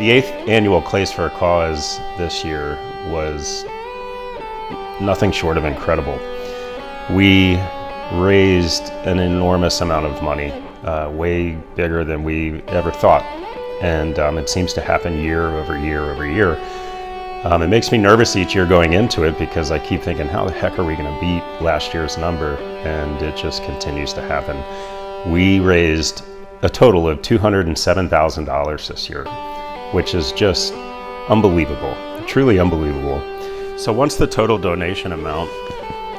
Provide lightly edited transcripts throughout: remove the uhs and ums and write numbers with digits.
The 8th annual Clays for a Cause this year was nothing short of incredible. We raised an enormous amount of money, way bigger than we ever thought. And it seems to happen year over year over year. It makes me nervous each year going into it because I keep thinking, how the heck are we going to beat last year's number? And it just continues to happen. We raised a total of $207,000 this year, which is just unbelievable, truly unbelievable. So once the total donation amount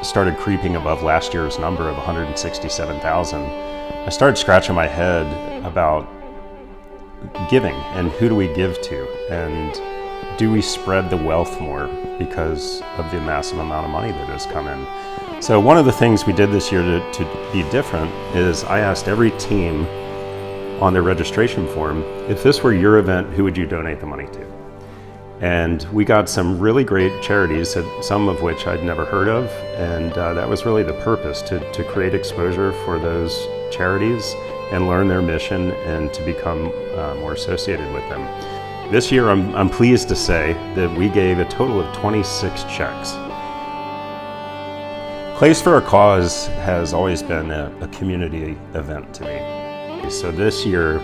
started creeping above last year's number of $167,000, I started scratching my head about giving and who do we give to, and do we spread the wealth more because of the massive amount of money that has come in. So one of the things we did this year to be different is I asked every team on their registration form, if this were your event, who would you donate the money to? And we got some really great charities, some of which I'd never heard of, and that was really the purpose, to create exposure for those charities and learn their mission and to become more associated with them. This year, I'm pleased to say that we gave a total of 26 checks. Clays for a Cause has always been a community event to me. So this year,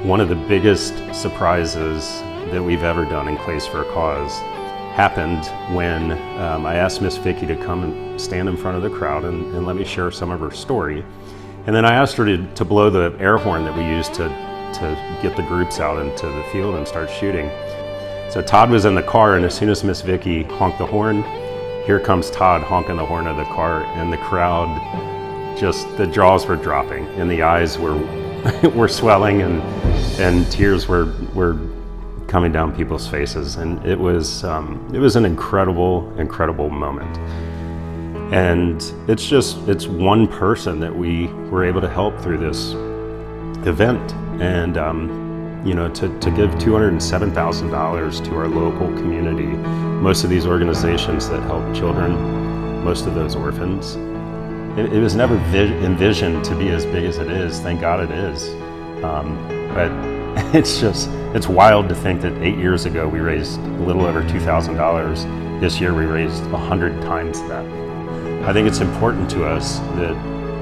one of the biggest surprises that we've ever done in Clays for a Cause happened when I asked Miss Vicky to come and stand in front of the crowd and let me share some of her story. And then I asked her to blow the air horn that we use to get the groups out into the field and start shooting. So Todd was in the car, and as soon as Miss Vicky honked the horn, here comes Todd honking the horn of the car, and the crowd, just the jaws were dropping and the eyes were were swelling and tears were coming down people's faces, and it was an incredible moment. And it's one person that we were able to help through this event, and to give $207,000 to our local community, most of these organizations that help children, most of those orphans. It was never envisioned to be as big as it is. Thank God it is. But it's wild to think that 8 years ago we raised a little over $2,000. This year we raised 100 times that. I think it's important to us that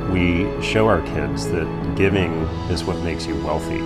we show our kids that giving is what makes you wealthy.